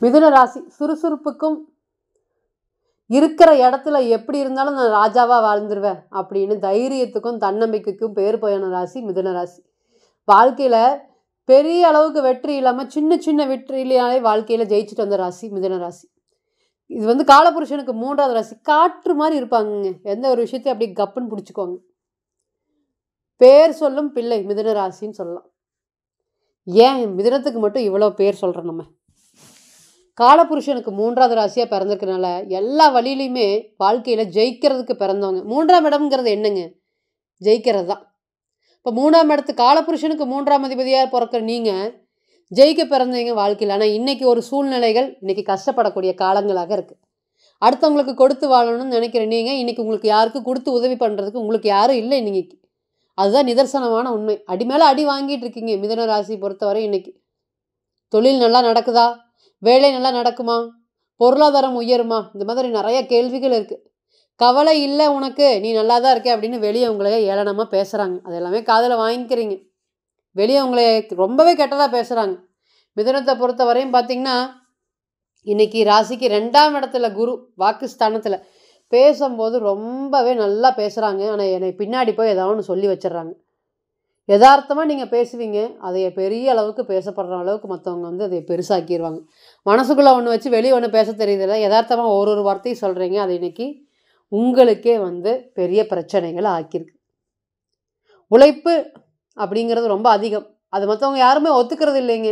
மிதுன ராசி சுறுசுறுப்புக்கும் இருக்கிற இடத்துல எப்படி இருந்தாலும் நான் ராஜாவா வாழ்ந்துருவேன் அப்படின்னு தைரியத்துக்கும் தன்னம்பிக்கைக்கும் பேர் போயான ராசி மிதுன ராசி. வாழ்க்கையில பெரிய அளவுக்கு வெற்றி இல்லாம சின்ன சின்ன வெற்றியிலே வாழ்க்கையில ஜெயிச்சுட்டு வந்த ராசி மிதுன ராசி. இது காலபுருஷனுக்கு 3வது ராசி. காற்று மாதிரி இருப்பாங்க. எந்த ஒரு விஷயத்தையும் அப்படியே கப்புன்னு பிடிச்சிக்குவாங்க. பேர் சொல்லும் பிள்ளை மிதுன ராசின்னு சொல்லலாம். ஏன் மிதுனத்துக்கு மட்டும் இவ்வளோ பேர் சொல்கிறோம்? நம்ம காலபுருஷனுக்கு 3வது ராசியாக பிறந்திருக்கனால எல்லா வழியிலையுமே வாழ்க்கையில் ஜெயிக்கிறதுக்கு பிறந்தவங்க. 3ஆம் இடம்ங்கிறது என்னங்க? ஜெயிக்கிறது தான். இப்போ 3ஆம் இடத்துக்கு காலபுருஷனுக்கு 3ஆம் அதிபதியாக பிறக்கிற நீங்கள் ஜெயிக்க பிறந்தவங்க வாழ்க்கையில். ஆனால் இன்றைக்கி ஒரு சூழ்நிலைகள் இன்றைக்கி கஷ்டப்படக்கூடிய காலங்களாக இருக்குது. அடுத்தவங்களுக்கு கொடுத்து வாழணும்னு நினைக்கிற நீங்கள் இன்றைக்கி உங்களுக்கு யாருக்கும் கொடுத்து உதவி பண்ணுறதுக்கு உங்களுக்கு யாரும் இல்லை இன்னைக்கு. அதுதான் நிதர்சனமான உண்மை. அடி மேலே அடி வாங்கிட்டு இருக்கீங்க மிதுன ராசி பொறுத்தவரை. இன்னைக்கு தொழில் நல்லா நடக்குதா? வேலை நல்லா நடக்குமா? பொருளாதாரம் உயருமா? இந்த மாதிரி நிறைய கேள்விகள் இருக்குது. கவலை இல்லை உனக்கு, நீ நல்லா தான் இருக்க அப்படின்னு வெளியே உங்களையே ஏளனமாக பேசுகிறாங்க. அது எல்லாமே காதில் வாங்கிக்கிறீங்க. வெளியே உங்களை ரொம்பவே கெட்டதாக பேசுகிறாங்க. மிதுனத்தை பொறுத்த வரையும் பார்த்திங்கன்னா இன்றைக்கி ராசிக்கு 2ஆம் இடத்துல குரு வாக்குஸ்தானத்தில் பேசும்போது ரொம்பவே நல்லா பேசுகிறாங்க. ஆனால் என்னை பின்னாடி போய் ஏதாவது ஒன்று சொல்லி வச்சிடுறாங்க. யதார்த்தமாக நீங்கள் பேசுவீங்க, அதை பெரிய அளவுக்கு பேசப்படுற அளவுக்கு மற்றவங்க அதை பெருசாக்கிடுவாங்க. மனசுக்குள்ளே ஒன்று வச்சு வெளியே ஒன்று பேச தெரியுதில்ல. யதார்த்தமாக ஒரு வார்த்தையும் சொல்கிறீங்க. அது இன்றைக்கி உங்களுக்கே பெரிய பிரச்சனைகளை ஆக்கியிருக்கு. உழைப்பு அப்படிங்கிறது ரொம்ப அதிகம். அது மற்றவங்க யாருமே ஒத்துக்கிறது இல்லைங்க.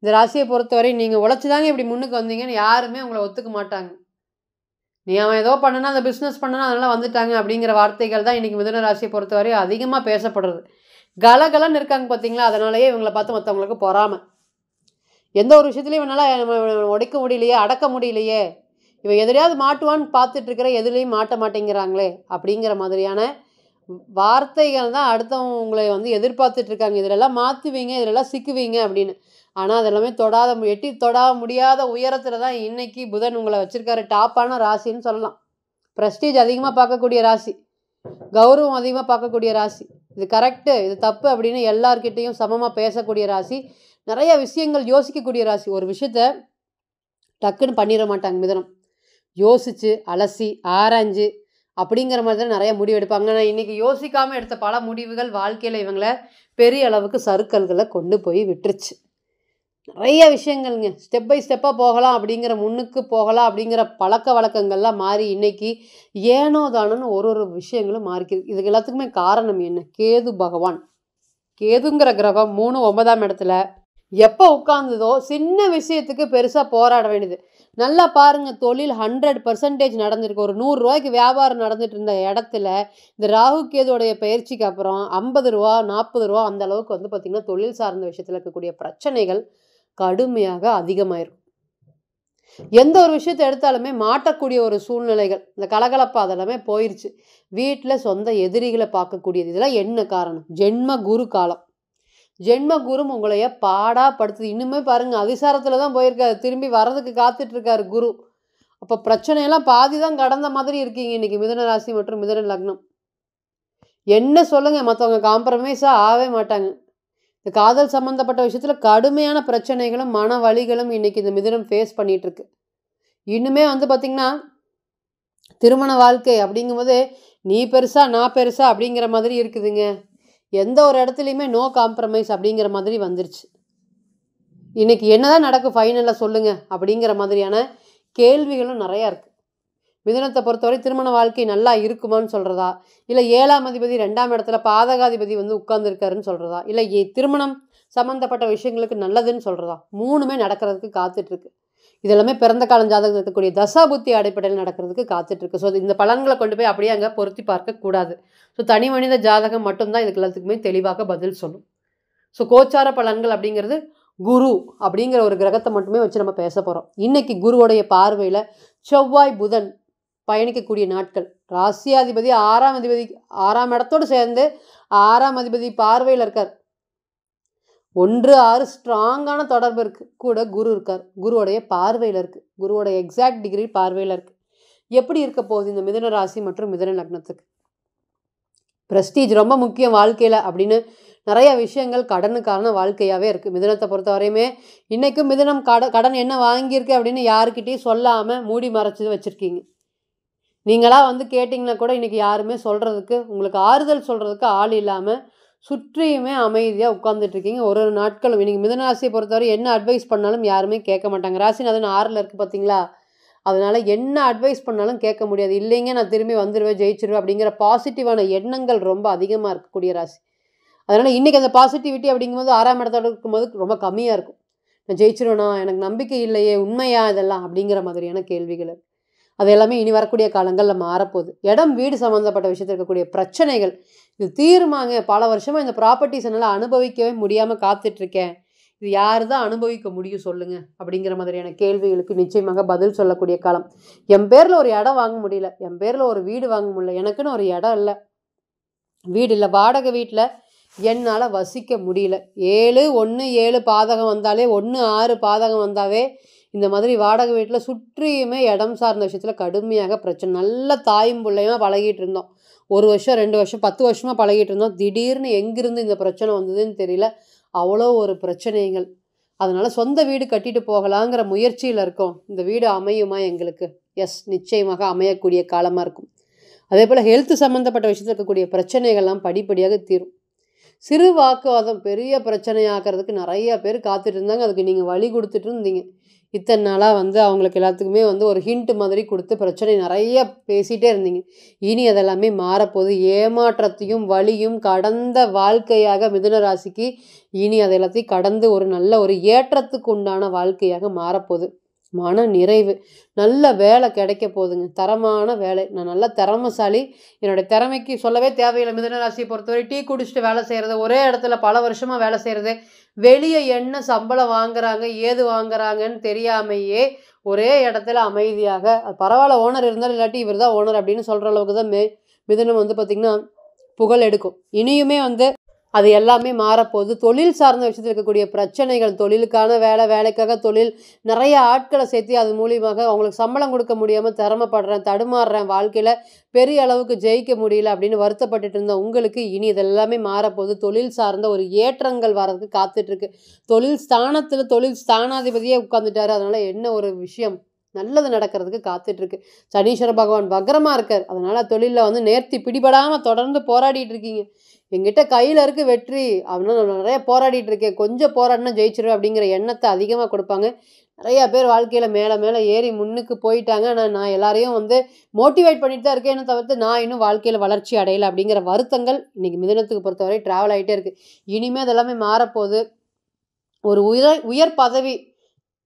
இந்த ராசியை பொறுத்தவரை நீங்கள் உழைச்சி தாங்க இப்படி முன்னுக்கு வந்தீங்கன்னு யாருமே உங்களை ஒத்துக்க மாட்டாங்க. நீ அவன் ஏதோ பண்ணனா, அந்த பிஸ்னஸ் பண்ணனா அதெல்லாம் வந்துட்டாங்க அப்படிங்கிற வார்த்தைகள் தான் இன்றைக்கி மிதுன ராசியை பொறுத்தவரை அதிகமாக பேசப்படுறது. கலகலன்னு இருக்காங்க பார்த்தீங்களா? அதனாலேயே இவங்களை பார்த்து மற்றவங்களுக்கு பொறாமை. எந்த ஒரு விஷயத்துலையும் இவனால் உடைக்க முடியலையே, அடக்க முடியலையே, இவன் எதிரையாவது மாட்டுவான்னு பார்த்துட்ருக்கிற, எதுலேயும் மாட்ட மாட்டேங்கிறாங்களே அப்படிங்கிற மாதிரியான வார்த்தைகள் தான் அடுத்தவங்க உங்களை எதிர்பார்த்துட்ருக்காங்க. இதிலெல்லாம் மாற்றுவீங்க, இதிலெல்லாம் சிக்குவீங்க அப்படின்னு. ஆனால் அதெல்லாமே எட்டி தொட முடியாத உயரத்தில் தான் இன்றைக்கி புதன் உங்களை வச்சுருக்காரு. டாப்பான ராசின்னு சொல்லலாம். ப்ரெஸ்டீஜ் அதிகமாக பார்க்கக்கூடிய ராசி, கௌரவம் அதிகமாக பார்க்கக்கூடிய ராசி. இது கரெக்டு, இது தப்பு அப்படின்னு எல்லார்கிட்டையும் சமமாக பேசக்கூடிய ராசி. நிறைய விஷயங்கள் யோசிக்கக்கூடிய ராசி. ஒரு விஷயத்த டக்குன்னு பண்ணிட மாட்டாங்க மிதுனம். யோசித்து அலசி ஆராய்ஞ்சு அப்படிங்கிற மாதிரி தான் நிறைய முடிவு எடுப்பாங்க. ஆனால் இன்றைக்கி யோசிக்காமல் எடுத்த பல முடிவுகள் வாழ்க்கையில் இவங்களை பெரிய அளவுக்கு சறுக்கல்களை கொண்டு போய் விட்டுருச்சு. நிறைய விஷயங்கள்ங்க ஸ்டெப் பை ஸ்டெப்பாக போகலாம் அப்படிங்கிற, முன்னுக்கு போகலாம் அப்படிங்கிற பழக்க வழக்கங்கள்லாம் மாறி இன்றைக்கி ஏனோ தானோன்னு ஒரு விஷயங்களும் மாறிக்குது. இதுக்கு எல்லாத்துக்குமே காரணம் என்ன? கேது பகவான். கேதுங்கிற கிரகம் 3 9ஆம் இடத்துல எப்போ உட்கார்ந்ததோ சின்ன விஷயத்துக்கு பெருசாக போராட வேண்டியது. நல்லா பாருங்கள், தொழில் 100% நடந்திருக்கு. ஒரு 100 ரூபாய்க்கு வியாபாரம் நடந்துட்டு இருந்த இடத்துல இந்த ராகு கேதுவோடைய பயிற்சிக்கு அப்புறம் 50 ரூபா 40 ரூபா அந்த அளவுக்கு பார்த்திங்கன்னா தொழில் சார்ந்த விஷயத்தில் இருக்கக்கூடிய பிரச்சனைகள் கடுமையாக அதிகமாயிருக்கும். எந்த ஒரு விஷயத்தை எடுத்தாலுமே மாட்டக்கூடிய ஒரு சூழ்நிலைகள், இந்த கலகலப்பா அதெல்லாமே போயிடுச்சு. வீட்டில் சொந்த எதிரிகளை பார்க்கக்கூடியது. இதெல்லாம் என்ன காரணம்? ஜென்ம குரு காலம். ஜென்ம குரு உங்களைய பாடாப்படுத்துது. இன்னுமே பாருங்கள், அதிசாரத்தில் தான் போயிருக்காரு. திரும்பி வர்றதுக்கு காத்துட்ருக்காரு குரு. அப்போ பிரச்சனையெல்லாம் பாதி தான் கடந்த மாதிரி இருக்கீங்க இன்றைக்கி மிதுன ராசி மற்றும் மிதுன லக்னம். என்ன சொல்லுங்கள், மற்றவங்க காம்ப்ரமைஸாக ஆகவே மாட்டாங்க. இந்த காதல் சம்மந்தப்பட்ட விஷயத்தில் கடுமையான பிரச்சனைகளும் மன வலிகளும் இன்றைக்கி இந்த மிதுனம் ஃபேஸ் பண்ணிகிட்ருக்கு. இன்னுமே பார்த்திங்கன்னா திருமண வாழ்க்கை அப்படிங்கும்போது நீ பெருசா நான் பெருசா அப்படிங்கிற மாதிரி இருக்குதுங்க. எந்த ஒரு இடத்துலையுமே நோ காம்ப்ரமைஸ் அப்படிங்கிற மாதிரி வந்துருச்சு. இன்றைக்கி என்னதான் நடக்கும் ஃபைனலாக சொல்லுங்கள் அப்படிங்கிற மாதிரியான கேள்விகளும் நிறையா இருக்குது. மிதுனத்தை பொறுத்தவரை திருமண வாழ்க்கை நல்லா இருக்குமான்னு சொல்கிறதா, இல்லை 7ஆம் அதிபதி 2ஆம் இடத்துல பாதகாதிபதி உட்கார்ந்துருக்காருன்னு சொல்கிறதா, இல்லை திருமணம் சம்மந்தப்பட்ட விஷயங்களுக்கு நல்லதுன்னு சொல்கிறதா, 3மே நடக்கிறதுக்கு காத்துட்ருக்கு. இதெல்லாமே பிறந்த காலம் ஜாதகத்தில் இருக்கக்கூடிய தசாபுத்தி அடிப்படையில் நடக்கிறதுக்கு காத்துட்ருக்கு. ஸோ இந்த பலன்களை கொண்டு போய் அப்படியே அங்கே பொருத்தி பார்க்கக்கூடாது. ஸோ தனி மனித ஜாதகம் மட்டும்தான் இதுக்கு எல்லாத்துக்குமே தெளிவாக பதில் சொல்லும். ஸோ கோச்சார பலன்கள் அப்படிங்கிறது குரு அப்படிங்கிற ஒரு கிரகத்தை மட்டுமே வச்சு நம்ம பேச போகிறோம். இன்றைக்கி குருவோடைய பார்வையில் செவ்வாய் புதன் பயணிக்கக்கூடிய நாட்கள். ராசியாதிபதி 6ஆம் இடத்தோடு சேர்ந்து 6ஆம் அதிபதி பார்வையில் இருக்கார். 1-6 ஸ்ட்ராங்கான தொடர்பு இருக்குது. கூட குரு இருக்கார். குருவோடைய பார்வையில் இருக்குது. குருவோடைய எக்ஸாக்ட் டிகிரி பார்வையில் இருக்குது. எப்படி இருக்க போகுது இந்த மிதுன ராசி மற்றும் மிதுன லக்னத்துக்கு? ப்ரெஸ்டீஜ் ரொம்ப முக்கியம் வாழ்க்கையில் அப்படின்னு நிறைய விஷயங்கள் கடனுக்கான வாழ்க்கையாகவே இருக்குது. மிதுனத்தை பொறுத்த வரையுமே இன்றைக்கும் மிதுனம் கடன் என்ன வாங்கியிருக்கு அப்படின்னு யாருக்கிட்டையும் சொல்லாமல் மூடி மறைச்சி வச்சுருக்கீங்க. நீங்களாக வந்து கேட்டிங்கன்னா கூட இன்றைக்கி யாருமே சொல்கிறதுக்கு, உங்களுக்கு ஆறுதல் சொல்கிறதுக்கு ஆள் இல்லாமல் சுற்றியுமே அமைதியாக உட்காந்துட்ருக்கீங்க. ஒரு ஒரு நாட்களும் இன்றைக்கி மிதுன ராசியை பொறுத்தவரை என்ன அட்வைஸ் பண்ணாலும் யாருமே கேட்க மாட்டாங்க. ராசிநாதன் 6ல் இருக்குது பார்த்தீங்களா, அதனால் என்ன அட்வைஸ் பண்ணாலும் கேட்க முடியாது. இல்லைங்க நான் திரும்பி வந்துடுவேன், ஜெயிச்சிருவேன் அப்படிங்கிற பாசிட்டிவான எண்ணங்கள் ரொம்ப அதிகமாக இருக்கக்கூடிய ராசி. அதனால் இன்றைக்கி அந்த பாசிட்டிவிட்டி அப்படிங்கும்போது 6ஆம் இடத்தோடு இருக்கும்போது ரொம்ப கம்மியாக இருக்கும். நான் ஜெயிச்சிருவேனா, எனக்கு நம்பிக்கை இல்லையே, உண்மையா இதெல்லாம் அப்படிங்கிற மாதிரியான கேள்விகள். அது எல்லாமே இனி வரக்கூடிய காலங்களில் மாறப்போகுது. இடம் வீடு சம்மந்தப்பட்ட விஷயத்தில் இருக்கக்கூடிய பிரச்சனைகள் இது தீருமாங்க. பல வருஷமாக இந்த ப்ராப்பர்ட்டிஸ் என்னால் அனுபவிக்கவே முடியாமல் காத்துட்ருக்கேன், இது யார் தான் அனுபவிக்க முடியும் சொல்லுங்கள் அப்படிங்கிற மாதிரியான கேள்விகளுக்கு நிச்சயமாக பதில் சொல்லக்கூடிய காலம். என் பேரில் ஒரு இடம் வாங்க முடியல, என் பேரில் ஒரு வீடு வாங்க முடியல, எனக்குன்னு ஒரு இடம் இல்லை, வீடு இல்லை, வாடகை வீட்டில் என்னால் வசிக்க முடியல. 7/1/7 பாதகம் வந்தாலே 1/6 பாதகம் வந்தாவே இந்த மாதிரி வாடகை வீட்டில் சுற்றியுமே இடம் சார்ந்த விஷயத்தில் கடுமையாக பிரச்சனை. நல்ல தாயும் பிள்ளையுமா பழகிட்டு இருந்தோம், 1 வருஷம் 2 வருஷம் 10 வருஷமாக பழகிட்டு இருந்தோம். திடீர்னு எங்கிருந்து இந்த பிரச்சனை வந்ததுன்னு தெரியல, அவ்வளோ ஒரு பிரச்சனைகள். அதனால் சொந்த வீடு கட்டிட்டு போகலாங்கிற முயற்சியில் இருக்கோம். இந்த வீடு அமையுமா எங்களுக்கு? எஸ், நிச்சயமாக அமையக்கூடிய காலமாக இருக்கும். அதே போல் ஹெல்த் சம்மந்தப்பட்ட விஷயத்தில் இருக்கக்கூடிய பிரச்சனைகள்லாம் படிப்படியாக தீரும். சிறு வாக்குவாதம் பெரிய பிரச்சனையாக்கிறதுக்கு நிறைய பேர் காத்துட்டு இருந்தாங்க, அதுக்கு நீங்கள் வழி கொடுத்துட்டு இருந்தீங்க. இத்தனை நாளாக வந்து அவங்களுக்கு எல்லாத்துக்குமே வந்து ஒரு ஹிண்ட் மாதிரி கொடுத்து பிரச்சனை நிறைய பேசிகிட்டே இருந்தீங்க. இனி அதெல்லாமே மாறப்போகுது. ஏமாற்றத்தையும் வலியும் கடந்த வாழ்க்கையாக மிதுன ராசிக்கு இனி அது எல்லாத்தையும் கடந்து ஒரு நல்ல ஒரு ஏற்றத்துக்கு உண்டான வாழ்க்கையாக மாறப்போகுது. மன நிறைவு, நல்ல வேலை கிடைக்க போகுதுங்க, தரமான வேலை. நான் நல்ல திறமைசாலி, என்னோடய திறமைக்கு சொல்லவே தேவையில்லை. மிதுன ராசியை பொறுத்தவரை டீ குடிச்சிட்டு வேலை செய்கிறது, ஒரே இடத்துல பல வருஷமாக வேலை செய்கிறது, வெளியே என்ன சம்பளம் வாங்குறாங்க ஏது வாங்குறாங்கன்னு தெரியாமையே ஒரே இடத்துல அமைதியாக பரவாயில்ல ஓனர் இருந்தாலும் இல்லாட்டி இவர் தான் ஓனர் அப்படின்னு சொல்கிற அளவுக்கு தான் மிதுனம் வந்து பார்த்திங்கன்னா புகழ் எடுக்கும். இனியுமே வந்து அது எல்லாமே மாறப்போகுது. தொழில் சார்ந்த விஷயத்தில் இருக்கக்கூடிய பிரச்சனைகள், தொழிலுக்கான வேலை, வேலைக்காக தொழில், நிறைய ஆட்களை சேர்த்து அது மூலியமாக அவங்களுக்கு சம்பளம் கொடுக்க முடியாமல் சிரமப்படுறேன், தடுமாறுறேன், வாழ்க்கையில் பெரிய அளவுக்கு ஜெயிக்க முடியல அப்படின்னு வருத்தப்பட்டுட்டு இருந்த உங்களுக்கு இனி இதெல்லாமே மாறப்போகுது. தொழில் சார்ந்த ஒரு ஏற்றங்கள் வர்றதுக்கு காத்துட்ருக்கு. தொழில் ஸ்தானத்தில் தொழில் ஸ்தானாதிபதியே உட்காந்துட்டாரு, அதனால் என்ன ஒரு விஷயம் நல்லது நடக்கிறதுக்கு காத்துட்ருக்கு. சனீஸ்வர பகவான் வக்ரமாக இருக்கார், அதனால் தொழிலில் வந்து நேர்த்தி பிடிபடாமல் தொடர்ந்து போராடிட்டு இருக்கீங்க. எங்கிட்ட கையில் இருக்க வெற்றி, அப்படின்னா நான் நிறைய போராடிட்டு இருக்கேன், கொஞ்சம் போராடினா ஜெயிச்சிருவேன் அப்படிங்கிற எண்ணத்தை அதிகமாக கொடுப்பாங்க. நிறையா பேர் வாழ்க்கையில் மேலே மேலே ஏறி முன்னுக்கு போயிட்டாங்க. ஆனால் நான் எல்லாரையும் வந்து மோட்டிவேட் பண்ணிட்டு தான் இருக்கேன்னு தவிர்த்து நான் இன்னும் வாழ்க்கையில் வளர்ச்சி அடையலை அப்படிங்கிற வருத்தங்கள் இன்றைக்கி மிதுனத்துக்கு பொறுத்தவரை ட்ராவல் ஆகிட்டே இருக்குது. இனிமேல் அதெல்லாமே மாறப்போகுது. ஒரு உயர் பதவி,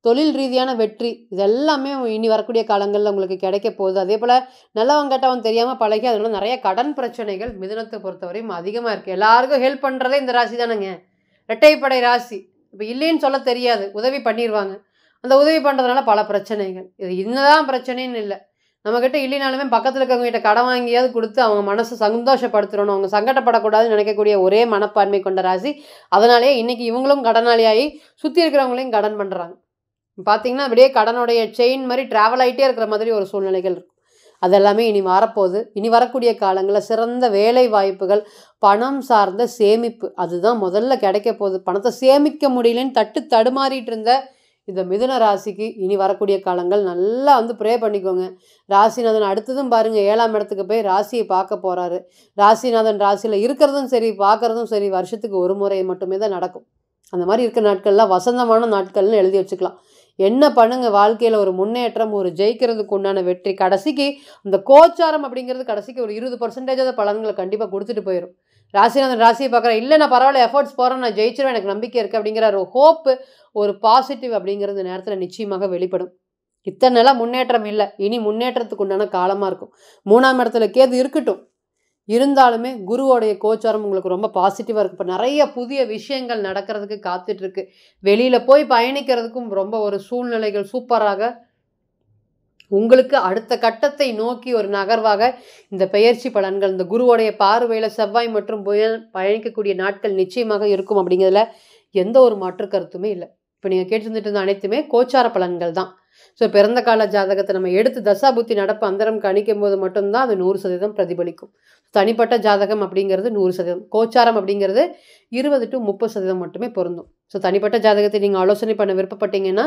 தொழில் ரீதியான வெற்றி, இதெல்லாமே இனி வரக்கூடிய காலங்களில் உங்களுக்கு கிடைக்க போகுது. அதே போல் நல்லவன் கெட்டவன் தெரியாமல் பழகி அதனால நிறைய கடன் பிரச்சனைகள் மிதுனத்தை பொறுத்தவரையும் அதிகமாக இருக்குது. எல்லாருக்கும் ஹெல்ப் பண்ணுறதே இந்த ராசி தானேங்க, இரட்டைப்படை ராசி. இப்போ இல்லைன்னு சொல்ல தெரியாது, உதவி பண்ணிடுவாங்க. அந்த உதவி பண்ணுறதுனால பல பிரச்சனைகள். இது இன்னதான் பிரச்சனைன்னு இல்லை, நம்மக்கிட்ட இல்லைனாலுமே பக்கத்தில் இருக்கவங்ககிட்ட கடன் வாங்கியாவது கொடுத்து அவங்க மனசை சந்தோஷப்படுத்துறணும், அவங்க சங்கடப்படக்கூடாதுன்னு நினைக்கக்கூடிய ஒரே மனப்பான்மை கொண்ட ராசி. அதனாலேயே இன்றைக்கி இவங்களும் கடனாளியாகி சுற்றி இருக்கிறவங்களையும் கடன் பண்ணுறாங்க. பார்த்திங்கன்னா அப்படியே கடனுடைய செயின் மாதிரி ட்ராவல் ஆகிட்டே இருக்கிற மாதிரி ஒரு சூழ்நிலைகள் இருக்கும். அதெல்லாமே இனி வரப்போகுது. இனி வரக்கூடிய காலங்களில் சிறந்த வேலை வாய்ப்புகள், பணம் சார்ந்த சேமிப்பு, அதுதான் முதல்ல கிடைக்க போகுது. பணத்தை சேமிக்க முடியலன்னு தடுமாறிட்டு இருந்த இந்த மிதுன ராசிக்கு இனி வரக்கூடிய காலங்கள் நல்லா வந்து ப்ரே பண்ணிக்கோங்க. ராசிநாதன் அடுத்ததும் பாருங்கள் 7ஆம் இடத்துக்கு போய் ராசியை பார்க்க போகிறாரு. ராசிநாதன் ராசியில் இருக்கிறதும் சரி பார்க்குறதும் சரி வருஷத்துக்கு ஒரு முறை மட்டுமே தான் நடக்கும். அந்த மாதிரி இருக்கிற நாட்கள்லாம் வசந்தமான நாட்கள்னு எழுதி வச்சுக்கலாம். என்ன பண்ணுங்கள், வாழ்க்கையில் ஒரு முன்னேற்றம், ஒரு ஜெயிக்கிறதுக்கு உண்டான வெற்றி. கடைசிக்கு அந்த கோச்சாரம் அப்படிங்கிறது கடைசிக்கு ஒரு 20% பலன்களை கண்டிப்பாக கொடுத்துட்டு போயிடும். ராசிநாதன் ராசியை பார்க்குறேன், இல்லை நான் பரவாயில்ல எஃபர்ட்ஸ் போகிறேன், நான் ஜெயிச்சிருவேன், எனக்கு நம்பிக்கை இருக்குது அப்படிங்கிற ஒரு ஹோப்பு, ஒரு பாசிட்டிவ் அப்படிங்கிறது நேரத்தில் நிச்சயமாக வெளிப்படும். இத்தனை நாளாக முன்னேற்றம் இல்லை, இனி முன்னேற்றத்துக்கு உண்டான காலமாக இருக்கும். 3ஆம் இடத்துல கேது இருக்கட்டும், இருந்தாலுமே குருவோடைய கோச்சாரம் உங்களுக்கு ரொம்ப பாசிட்டிவாக இருக்குது. இப்போ நிறைய புதிய விஷயங்கள் நடக்கிறதுக்கு காத்துட்ருக்கு. வெளியில் போய் பயணிக்கிறதுக்கும் ரொம்ப ஒரு சூழ்நிலைகள் சூப்பராக உங்களுக்கு அடுத்த கட்டத்தை நோக்கி ஒரு நகர்வாக இந்த பெயர்ச்சி பலன்கள், இந்த குருவோடைய பார்வையில் செவ்வாய் மற்றும் புயல் பயணிக்கக்கூடிய நாட்கள் நிச்சயமாக இருக்கும். அப்படிங்கிறதுல எந்த ஒரு மாற்று கருத்துமே இல்லை. இப்போ நீங்கள் கேட்டு இருந்துட்டு இருந்த அனைத்துமே கோச்சார பலன்கள் தான். ஸோ பிறந்த கால ஜாதகத்தை நம்ம எடுத்து தசாபுத்தி நடப்பு அந்தரம் கணிக்கும் போது மட்டும்தான் அது 100% பிரதிபலிக்கும். தனிப்பட்ட ஜாதகம் அப்படிங்கிறது 100%, கோச்சாரம் அப்படிங்கிறது 20 to 30% மட்டுமே பொருந்தும். ஸோ தனிப்பட்ட ஜாதகத்தை நீங்கள் ஆலோசனை பண்ண விருப்பப்பட்டீங்கன்னா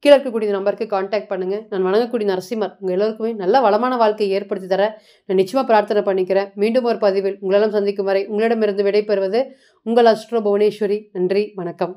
கீழே இருக்கக்கூடிய நம்பருக்கு கான்டாக்ட் பண்ணுங்கள். நான் வணங்கக்கூடிய நரசிம்மர் உங்கள் எல்லோருக்குமே நல்ல வளமான வாழ்க்கையை ஏற்படுத்தி தர நான் நிச்சயமாக பிரார்த்தனை பண்ணிக்கிறேன். மீண்டும் ஒரு பதிவில் உங்களெல்லாம் சந்திக்கும் வரை உங்களிடமிருந்து விடைபெறுவது உங்கள் அஸ்ட்ரோ புவனேஸ்வரி. நன்றி, வணக்கம்.